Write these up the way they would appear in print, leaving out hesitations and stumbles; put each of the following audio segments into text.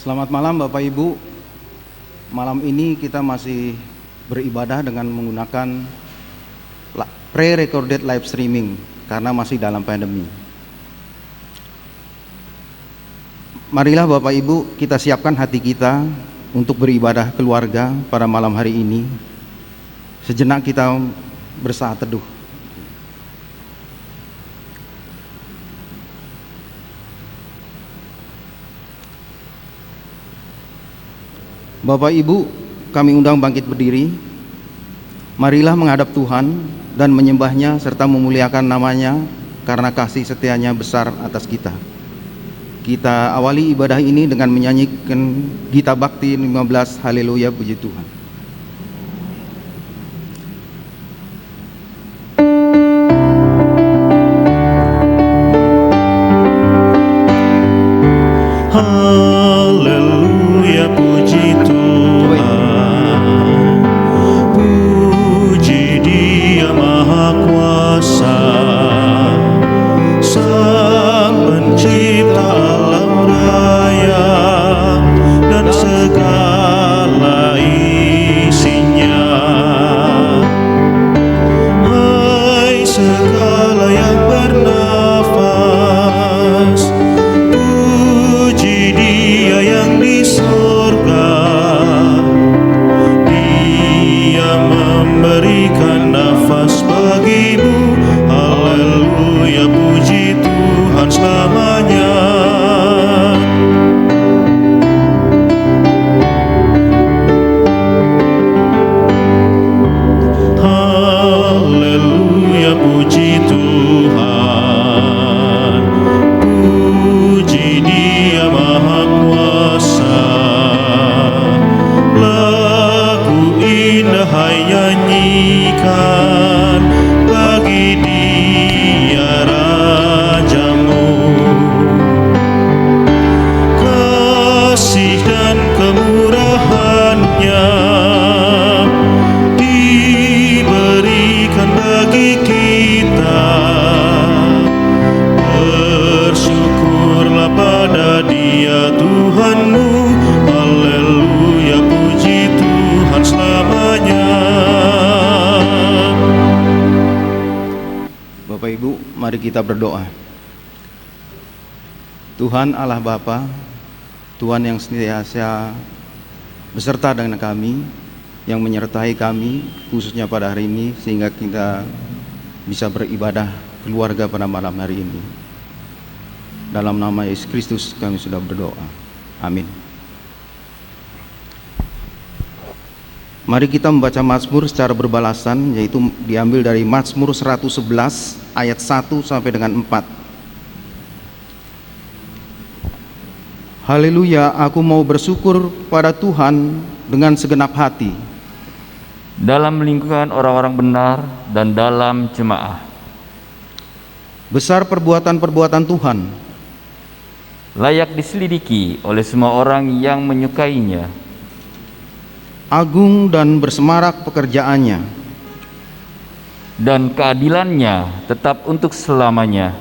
Selamat malam Bapak Ibu. Malam ini kita masih beribadah dengan menggunakan pre-recorded live streaming karena masih dalam pandemi. Marilah Bapak Ibu kita siapkan hati kita untuk beribadah keluarga pada malam hari ini. Sejenak kita bersaat teduh. Bapak Ibu, kami undang bangkit berdiri. Marilah menghadap Tuhan dan menyembahnya serta memuliakan namanya karena kasih setianya besar atas kita. Kita awali ibadah ini dengan menyanyikan Gita Bakti 15 Haleluya Puji Tuhan. Haleluya puji Tuhan, puji Dia Maha Kuasa, Sang Pencipta alam raya dan segala isinya. Hai segala yang bernafas, puji Dia yang di surga. Dia memberikan nafas bagimu. Haleluya puji Tuhan selamanya. Haleluya puji Tuhan, puji Dia Maha Kuasa. Lagu indah hai nyanyikan bagi Dia Rajamu. Kasih dan kemurahan-Nya diberikan bagi kita. Bersyukurlah pada Dia Tuhanmu. Haleluya puji Tuhan selamanya. Bapak Ibu, mari kita berdoa. Tuhan Allah Bapa, Tuhan yang senantiasa beserta dengan kami, yang menyertai kami khususnya pada hari ini sehingga kita bisa beribadah keluarga pada malam hari ini. Dalam nama Yesus Kristus kami sudah berdoa. Amin. Mari kita membaca Mazmur secara berbalasan, yaitu diambil dari Mazmur 111 ayat 1 sampai dengan 4. Haleluya, aku mau bersyukur pada Tuhan dengan segenap hati. Dalam lingkungan orang-orang benar dan dalam jemaah. Besar perbuatan-perbuatan Tuhan, Layak diselidiki oleh semua orang yang menyukainya. agung dan bersemarak pekerjaannya. Dan keadilannya tetap untuk selamanya.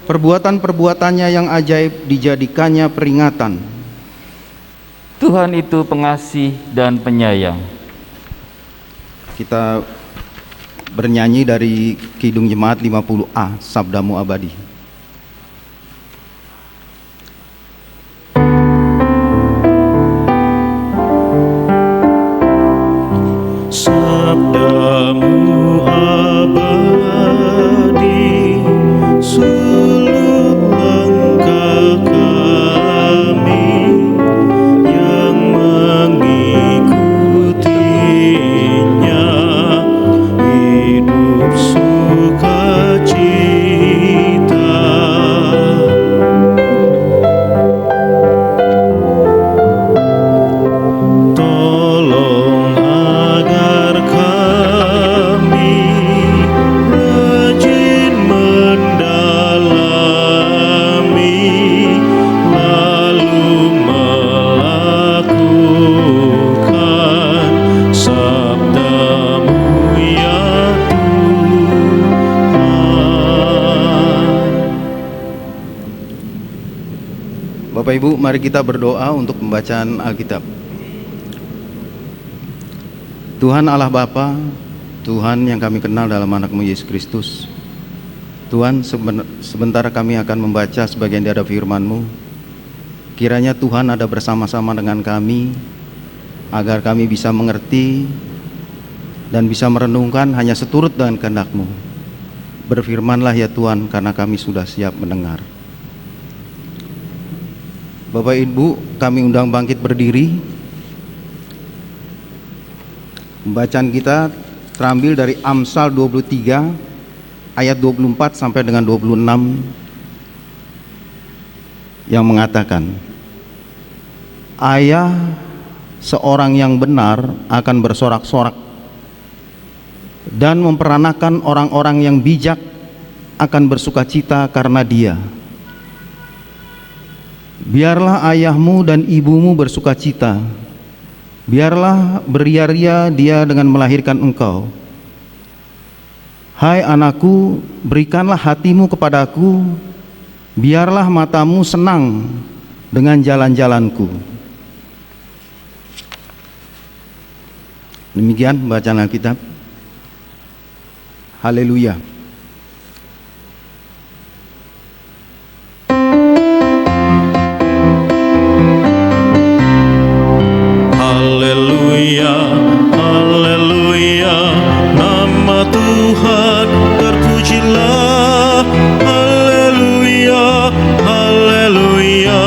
Perbuatan-perbuatannya yang ajaib dijadikannya peringatan. Tuhan itu pengasih dan penyayang. Kita bernyanyi dari Kidung Jemaat 50A, Sabdamu Abadi. Sabdamu abadi, sulung langkah kami yang mengikutinya, hidup sukacita mari kita berdoa untuk pembacaan Alkitab. Tuhan Allah Bapa, Tuhan yang kami kenal dalam anak-Mu Yesus Kristus, Tuhan, sebentar kami akan membaca sebagian dari firman-Mu. Kiranya Tuhan ada bersama-sama dengan kami, agar kami bisa mengerti dan bisa merenungkan hanya seturut dengan kehendak-Mu. Berfirmanlah ya Tuhan, karena kami sudah siap mendengar. Bapak Ibu, kami undang bangkit berdiri. Pembacaan kita terambil dari Amsal 23 ayat 24 sampai dengan 26 yang mengatakan, ayah seorang yang benar akan bersorak-sorak, dan memperanakan orang-orang yang bijak akan bersukacita karena dia. Biarlah ayahmu dan ibumu bersukacita, biarlah beria-ria dia dengan melahirkan engkau. Hai anakku, berikanlah hatimu kepadaku, biarlah matamu senang dengan jalan-jalanku. Demikian bacaan Alkitab. Haleluya. Haleluya, haleluya, nama Tuhan terpujilah. Haleluya, haleluya,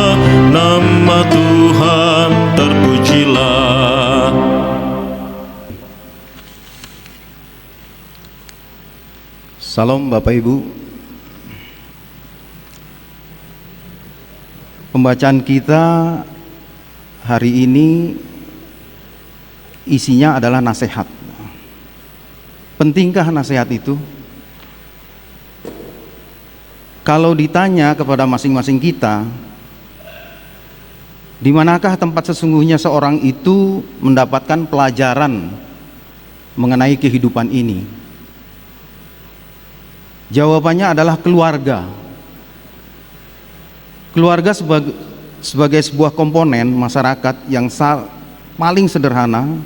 nama Tuhan terpujilah. Salam Bapak Ibu. Pembacaan kita hari ini isinya adalah nasihat. Pentingkah nasihat itu? Kalau ditanya kepada masing-masing kita, di manakah tempat sesungguhnya seorang itu mendapatkan pelajaran mengenai kehidupan ini? Jawabannya adalah keluarga. Keluarga sebagai sebuah komponen masyarakat yang paling sederhana,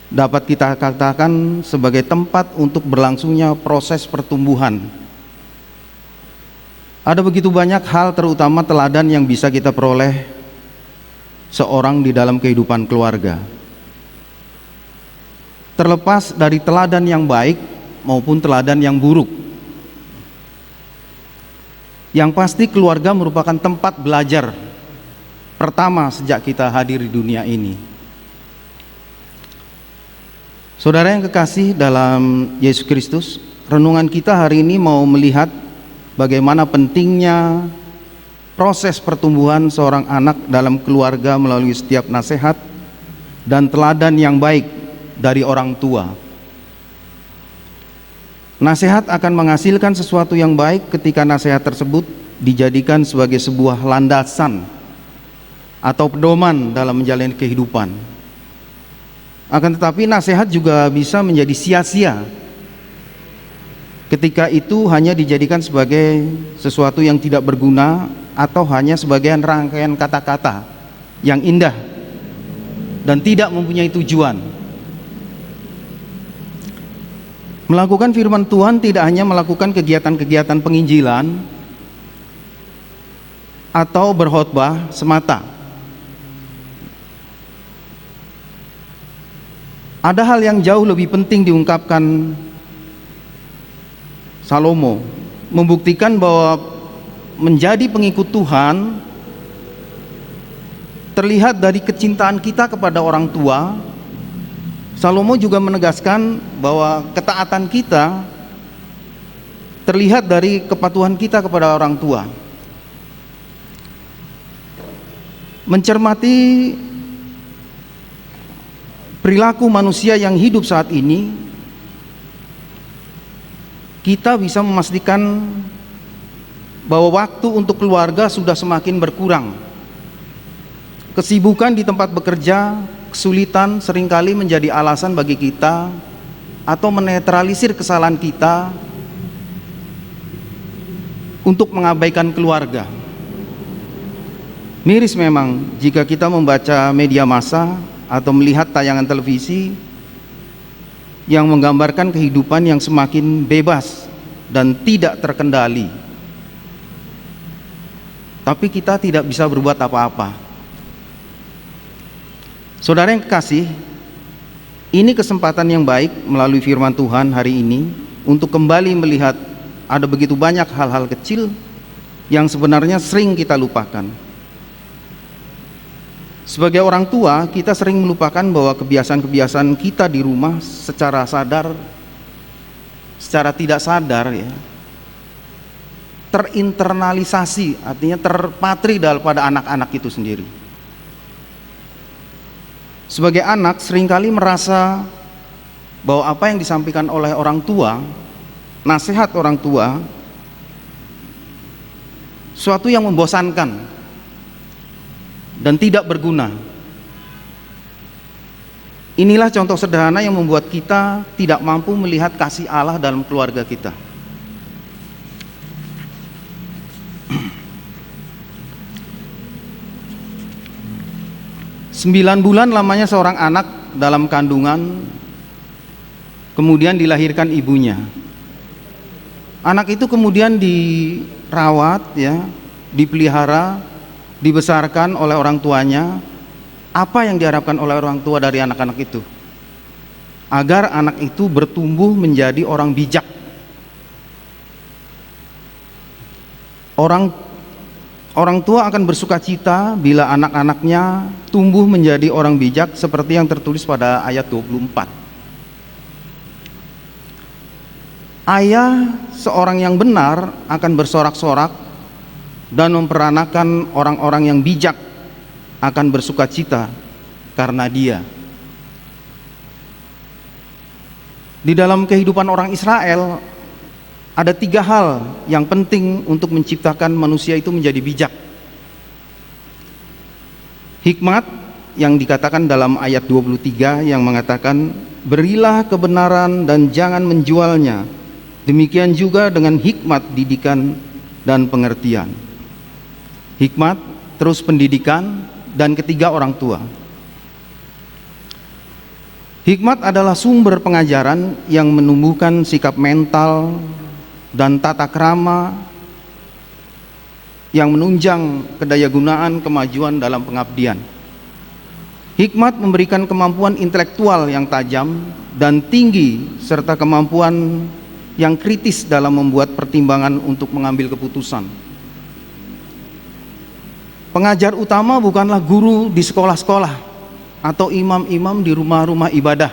dapat kita katakan sebagai tempat untuk berlangsungnya proses pertumbuhan. Ada begitu banyak hal, terutama teladan yang bisa kita peroleh seorang di dalam kehidupan keluarga. Terlepas dari teladan yang baik maupun teladan yang buruk, yang pasti keluarga merupakan tempat belajar pertama sejak kita hadir di dunia ini. Saudara yang kekasih dalam Yesus Kristus, renungan kita hari ini mau melihat bagaimana pentingnya proses pertumbuhan seorang anak dalam keluarga melalui setiap nasihat dan teladan yang baik dari orang tua. Nasihat akan menghasilkan sesuatu yang baik ketika nasihat tersebut dijadikan sebagai sebuah landasan atau pedoman dalam menjalani kehidupan. Akan tetapi nasihat juga bisa menjadi sia-sia ketika itu hanya dijadikan sebagai sesuatu yang tidak berguna atau hanya sebagai rangkaian kata-kata yang indah dan tidak mempunyai tujuan. Melakukan firman Tuhan tidak hanya melakukan kegiatan-kegiatan penginjilan atau berkhotbah semata. Ada hal yang jauh lebih penting diungkapkan Salomo, membuktikan bahwa menjadi pengikut Tuhan terlihat dari kecintaan kita kepada orang tua. Salomo juga menegaskan bahwa ketaatan kita terlihat dari kepatuhan kita kepada orang tua. Mencermati perilaku manusia yang hidup saat ini, kita bisa memastikan bahwa waktu untuk keluarga sudah semakin berkurang. Kesibukan di tempat bekerja, kesulitan seringkali menjadi alasan bagi kita atau menetralisir kesalahan kita untuk mengabaikan keluarga. Miris memang jika kita membaca media massa atau melihat tayangan televisi yang menggambarkan kehidupan yang semakin bebas dan tidak terkendali. Tapi kita tidak bisa berbuat apa-apa. Saudara yang kekasih, ini kesempatan yang baik melalui firman Tuhan hari ini untuk kembali melihat ada begitu banyak hal-hal kecil yang sebenarnya sering kita lupakan. Sebagai orang tua, kita sering melupakan bahwa kebiasaan-kebiasaan kita di rumah secara sadar, secara tidak sadar ya, terinternalisasi, artinya terpatri pada anak-anak itu sendiri. Sebagai anak seringkali merasa bahwa apa yang disampaikan oleh orang tua, nasihat orang tua, suatu yang membosankan dan tidak berguna. Inilah contoh sederhana yang membuat kita tidak mampu melihat kasih Allah dalam keluarga kita. Sembilan bulan lamanya seorang anak dalam kandungan, kemudian dilahirkan ibunya. Anak itu kemudian dirawat ya, dipelihara, dibesarkan oleh orang tuanya. Apa yang diharapkan oleh orang tua dari anak-anak itu? Agar anak itu bertumbuh menjadi orang bijak. Orang tua akan bersukacita bila anak-anaknya tumbuh menjadi orang bijak seperti yang tertulis pada ayat 24. Ayah seorang yang benar akan bersorak-sorak dan memperanakan orang-orang yang bijak akan bersukacita karena dia. Di dalam kehidupan orang Israel ada 3 hal yang penting untuk menciptakan manusia itu menjadi bijak. Hikmat yang dikatakan dalam ayat 23 yang mengatakan, berilah kebenaran dan jangan menjualnya. Demikian juga dengan hikmat, didikan, dan pengertian. Hikmat, terus pendidikan, dan ketiga orang tua. Hikmat adalah sumber pengajaran yang menumbuhkan sikap mental dan tata krama yang menunjang kedayagunaan kemajuan dalam pengabdian. Hikmat memberikan kemampuan intelektual yang tajam dan tinggi serta kemampuan yang kritis dalam membuat pertimbangan untuk mengambil keputusan. Pengajar utama bukanlah guru di sekolah-sekolah atau imam-imam di rumah-rumah ibadah,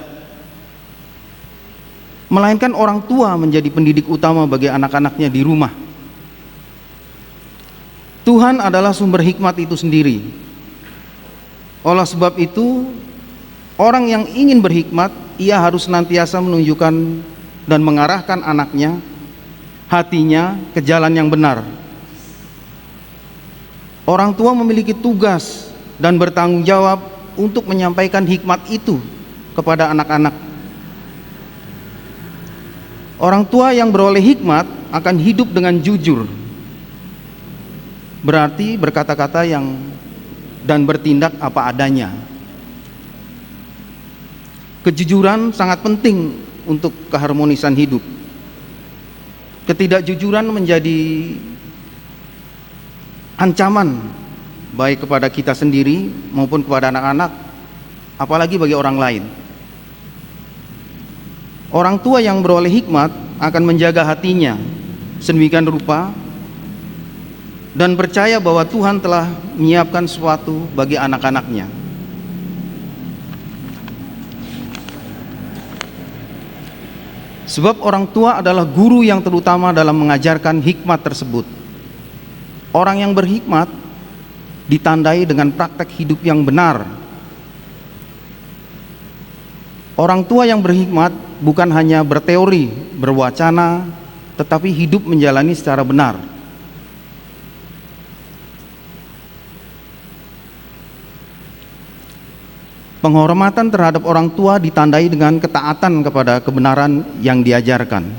melainkan orang tua menjadi pendidik utama bagi anak-anaknya di rumah. Tuhan adalah sumber hikmat itu sendiri. Oleh sebab itu, orang yang ingin berhikmat, ia harus senantiasa menunjukkan dan mengarahkan anaknya, hatinya ke jalan yang benar. Orang tua memiliki tugas dan bertanggung jawab untuk menyampaikan hikmat itu kepada anak-anak. Orang tua yang beroleh hikmat akan hidup dengan jujur, berarti berkata-kata yang dan bertindak apa adanya. Kejujuran sangat penting untuk keharmonisan hidup. Ketidakjujuran menjadi ancaman baik kepada kita sendiri maupun kepada anak-anak, apalagi bagi orang lain. Orang tua yang beroleh hikmat akan menjaga hatinya sedemikian rupa dan percaya bahwa Tuhan telah menyiapkan sesuatu bagi anak-anaknya. Sebab orang tua adalah guru yang terutama dalam mengajarkan hikmat tersebut. Orang yang berhikmat ditandai dengan praktek hidup yang benar. Orang tua yang berhikmat bukan hanya berteori, berwacana, tetapi hidup menjalani secara benar. Penghormatan terhadap orang tua ditandai dengan ketaatan kepada kebenaran yang diajarkan.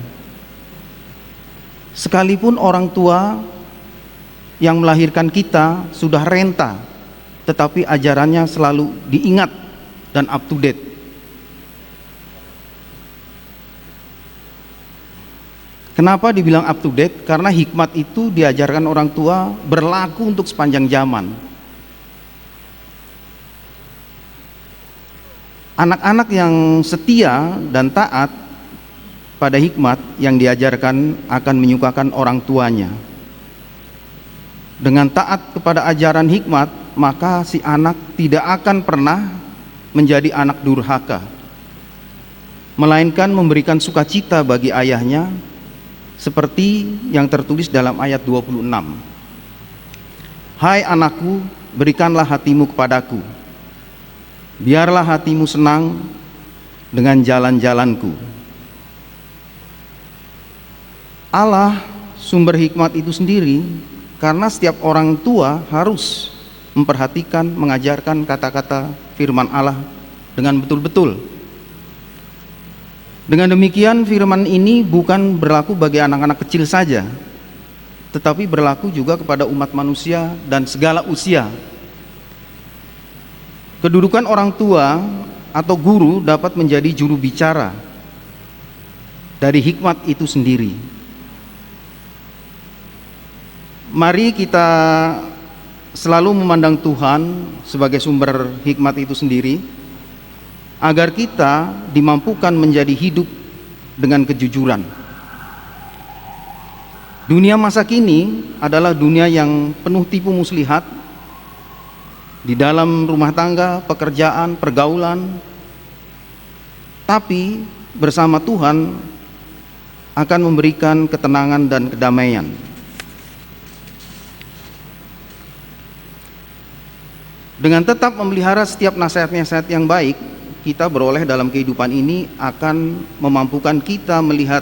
Sekalipun orang tua yang melahirkan kita sudah renta, tetapi ajarannya selalu diingat dan up to date. Kenapa dibilang up to date? Karena hikmat itu diajarkan orang tua berlaku untuk sepanjang zaman. Anak-anak yang setia dan taat pada hikmat yang diajarkan akan menyukakan orang tuanya. Dengan taat kepada ajaran hikmat, maka si anak tidak akan pernah menjadi anak durhaka, melainkan memberikan sukacita bagi ayahnya, seperti yang tertulis dalam ayat 26. Hai anakku, berikanlah hatimu kepadaku, biarlah hatimu senang dengan jalan-jalanku. Allah sumber hikmat itu sendiri, karena setiap orang tua harus memperhatikan, mengajarkan kata-kata firman Allah dengan betul-betul. Dengan demikian firman ini bukan berlaku bagi anak-anak kecil saja, tetapi berlaku juga kepada umat manusia dan segala usia. Kedudukan orang tua atau guru dapat menjadi juru bicara dari hikmat itu sendiri. Mari kita selalu memandang Tuhan sebagai sumber hikmat itu sendiri, agar kita dimampukan menjadi hidup dengan kejujuran. Dunia masa kini adalah dunia yang penuh tipu muslihat di dalam rumah tangga, pekerjaan, pergaulan. Tapi bersama Tuhan akan memberikan ketenangan dan kedamaian. Dengan tetap memelihara setiap nasihat-nasihat yang baik, kita beroleh dalam kehidupan ini akan memampukan kita melihat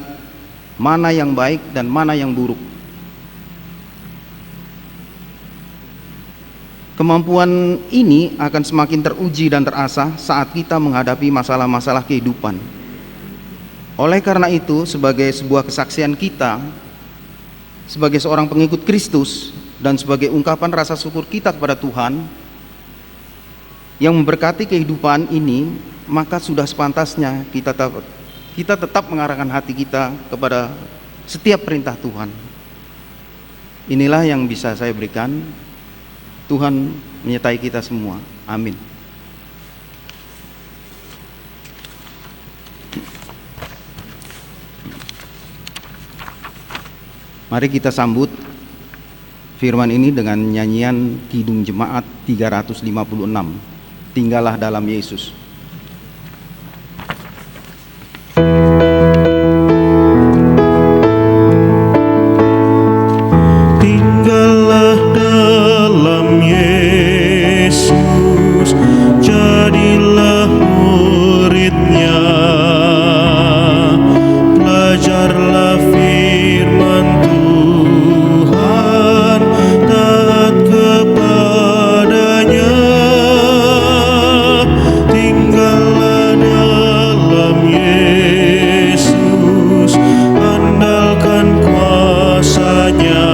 mana yang baik dan mana yang buruk. Kemampuan ini akan semakin teruji dan terasah saat kita menghadapi masalah-masalah kehidupan. Oleh karena itu, sebagai sebuah kesaksian kita, sebagai seorang pengikut Kristus, dan sebagai ungkapan rasa syukur kita kepada Tuhan yang memberkati kehidupan ini, maka sudah sepantasnya kita tetap mengarahkan hati kita kepada setiap perintah Tuhan. Inilah yang bisa saya berikan. Tuhan menyertai kita semua. Amin. Mari kita sambut firman ini dengan nyanyian Kidung Jemaat 356. Tinggallah dalam Yesus. Tinggallah dalam Yesus, jadilah muridnya, belajarlah firman Tuhan, taat kepadanya. Tinggallah dalam Yesus, andalkan kuasa-Nya.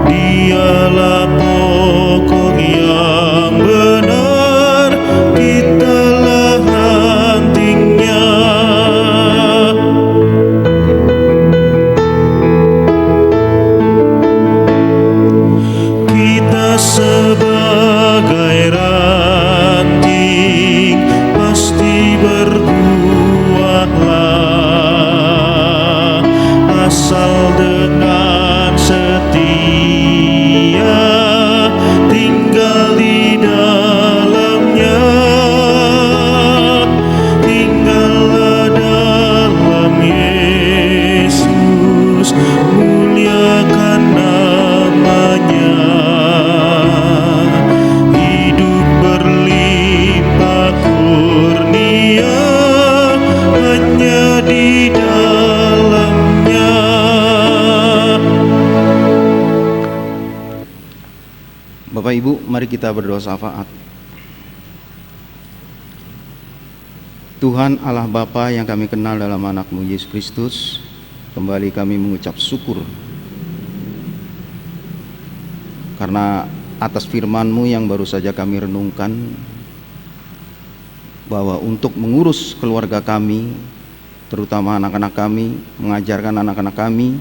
Dialah pokok yang benar, kitalah rantingnya. Kita sebagai ranting pasti berbuahlah, asal dengan setia tinggal di dalamnya. Tinggallah dalam Yesus, muliakan namanya. Hidup berlimpah kurnia hanya di dalamnya. Bapak Ibu, mari kita berdoa syafaat. Tuhan Allah Bapa yang kami kenal dalam anak-Mu Yesus Kristus, kembali kami mengucap syukur karena atas firman-Mu yang baru saja kami renungkan, bahwa untuk mengurus keluarga kami, terutama anak-anak kami, mengajarkan anak-anak kami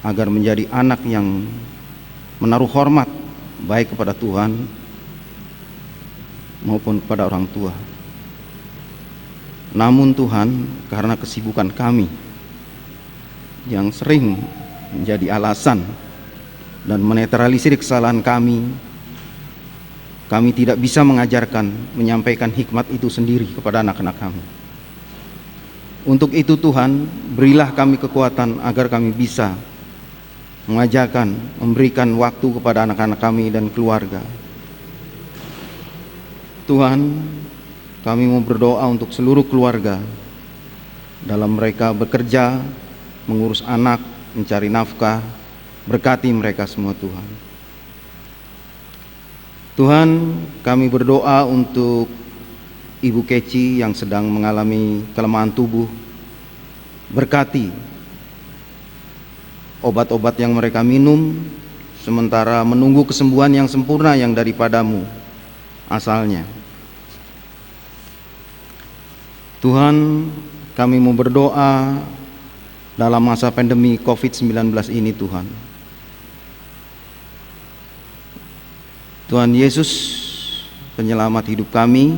agar menjadi anak yang menaruh hormat baik kepada Tuhan maupun kepada orang tua. Namun Tuhan, karena kesibukan kami yang sering menjadi alasan dan menetralisir kesalahan kami tidak bisa mengajarkan, menyampaikan hikmat itu sendiri kepada anak-anak kami. Untuk itu Tuhan, berilah kami kekuatan agar kami bisa mengajarkan, memberikan waktu kepada anak-anak kami dan keluarga. Tuhan, kami mau berdoa untuk seluruh keluarga dalam mereka bekerja, mengurus anak, mencari nafkah. Berkati mereka semua Tuhan. Tuhan, kami berdoa untuk Ibu Keci yang sedang mengalami kelemahan tubuh. Berkati obat-obat yang mereka minum, sementara menunggu kesembuhan yang sempurna yang daripada-Mu asalnya. Tuhan, kami mau berdoa dalam masa pandemi COVID-19 ini Tuhan. Tuhan Yesus, penyelamat hidup kami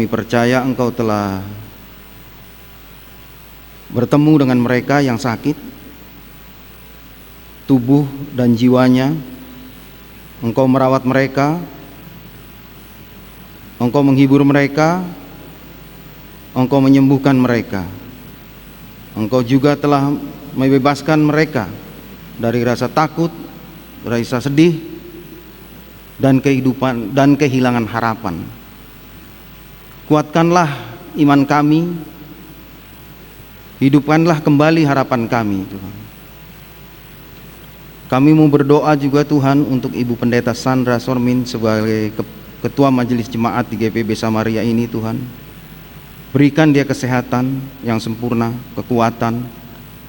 percaya Engkau telah bertemu dengan mereka yang sakit, tubuh dan jiwanya. Engkau merawat mereka, Engkau menghibur mereka, Engkau menyembuhkan mereka. Engkau juga telah membebaskan mereka dari rasa takut, rasa sedih, dan kehidupan dan kehilangan harapan. Kuatkanlah iman kami, hidupkanlah kembali harapan kami Tuhan. Kami mau berdoa juga Tuhan untuk Ibu Pendeta Sandra Sormin sebagai Ketua Majelis Jemaat di GPB Samaria ini Tuhan. Berikan dia kesehatan yang sempurna, kekuatan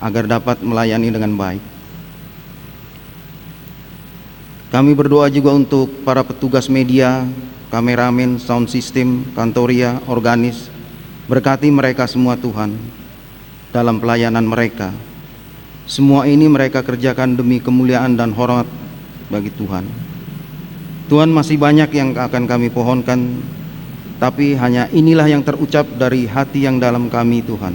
agar dapat melayani dengan baik. Kami berdoa juga untuk para petugas media, kameramen, sound system, kantoria, organis. Berkati mereka semua Tuhan dalam pelayanan mereka. Semua ini mereka kerjakan demi kemuliaan dan hormat bagi Tuhan. Tuhan, masih banyak yang akan kami pohonkan, tapi hanya inilah yang terucap dari hati yang dalam kami Tuhan.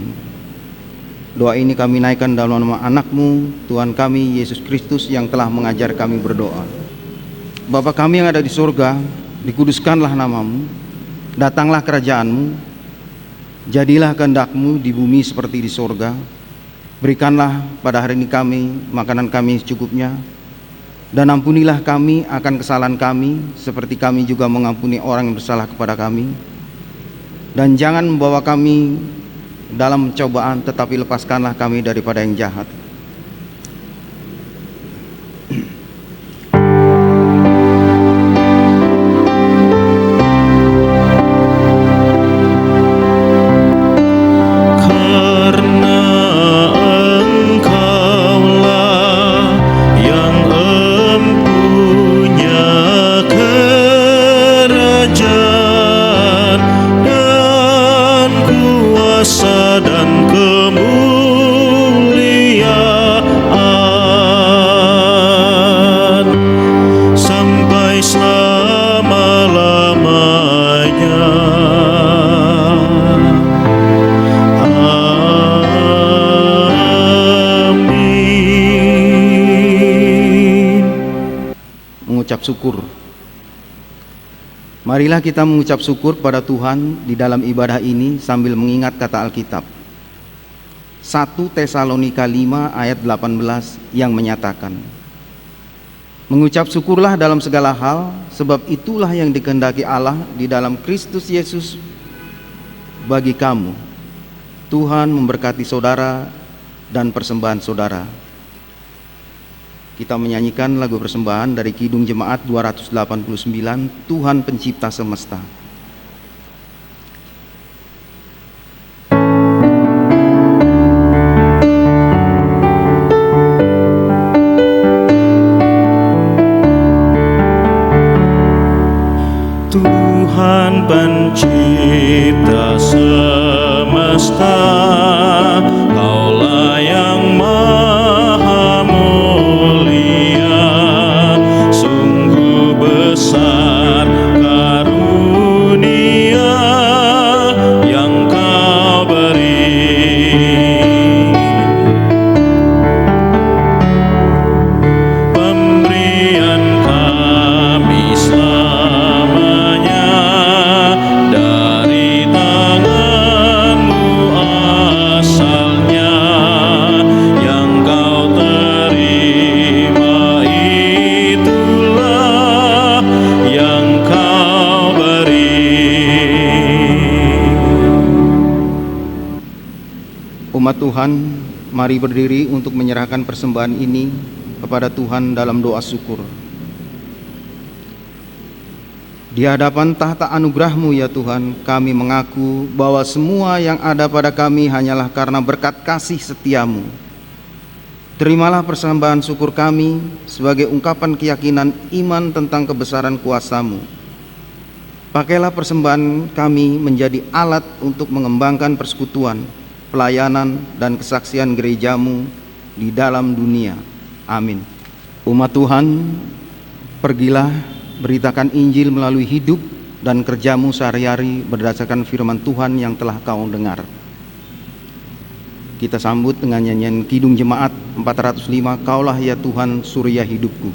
Doa ini kami naikkan dalam nama anak-Mu, Tuhan kami Yesus Kristus yang telah mengajar kami berdoa. Bapa kami yang ada di surga, dikuduskanlah nama-Mu, datanglah kerajaan-Mu, jadilah kehendak-Mu di bumi seperti di surga. Berikanlah pada hari ini kami makanan kami secukupnya, dan ampunilah kami akan kesalahan kami, seperti kami juga mengampuni orang yang bersalah kepada kami. Dan jangan membawa kami dalam cobaan, tetapi lepaskanlah kami daripada yang jahat. Dan kemuliaan sampai selama-lamanya. Amin. Mengucap syukur. Marilah kita mengucap syukur pada Tuhan di dalam ibadah ini sambil mengingat kata Alkitab. 1 Tesalonika 5 ayat 18 yang menyatakan, mengucap syukurlah dalam segala hal, sebab itulah yang dikehendaki Allah di dalam Kristus Yesus bagi kamu. Tuhan memberkati saudara dan persembahan saudara. Kita menyanyikan lagu persembahan dari Kidung Jemaat 289, Tuhan Pencipta Semesta. Tuhan pencipta semesta, Kaulah yang maha mulia, sungguh besar karunia yang Kau beri. Pemberian kami selamanya dari tangan-Mu asalnya, yang Kau terima itulah yang Kau beri. Umat Tuhan, mari berdiri untuk menyerahkan persembahan ini kepada Tuhan dalam doa syukur. Di hadapan tahta anugerah-Mu ya Tuhan, kami mengaku bahwa semua yang ada pada kami hanyalah karena berkat kasih setia-Mu. Terimalah persembahan syukur kami sebagai ungkapan keyakinan iman tentang kebesaran kuasa-Mu. Pakailah persembahan kami menjadi alat untuk mengembangkan persekutuan, pelayanan, dan kesaksian gereja-Mu di dalam dunia. Amin. Umat Tuhan, pergilah beritakan Injil melalui hidup dan kerja-Mu sehari-hari berdasarkan firman Tuhan yang telah Kau dengar. Kita sambut dengan nyanyian Kidung Jemaat 405, Kaulah ya Tuhan surya hidupku.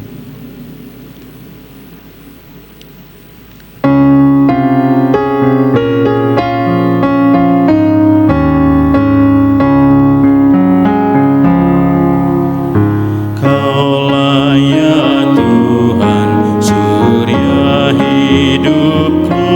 Kaulah ya Tuhan surya hidupku,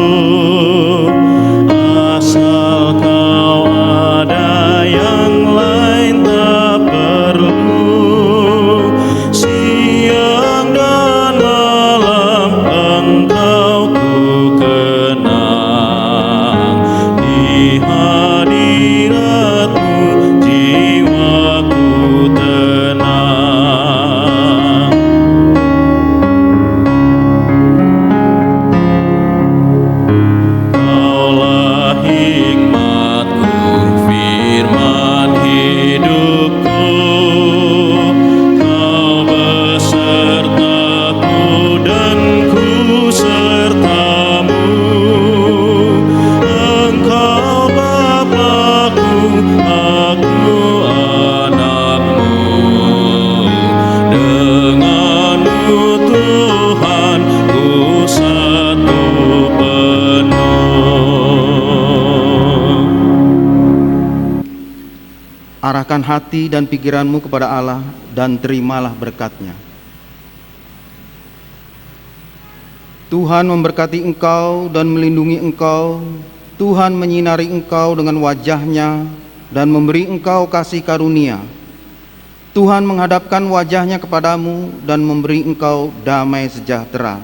asal Kau ada yang lain tak perlu. Siang dan malam Engkau ku kenang, di hadirat-Mu jiwaku tenang. Kaulah hikmat-Ku, firman hidupku, Kau besertaku dan ku serta-Mu. Engkau Bapa-Ku, aku anak-Mu. Dengan-Mu Tuhan ku satu penuh. Arahkan hati dan pikiran-Mu kepada Allah dan terimalah berkat-Nya. Tuhan memberkati engkau dan melindungi engkau. Tuhan menyinari engkau dengan wajah-Nya dan memberi engkau kasih karunia. Tuhan menghadapkan wajah-Nya kepadamu dan memberi engkau damai sejahtera.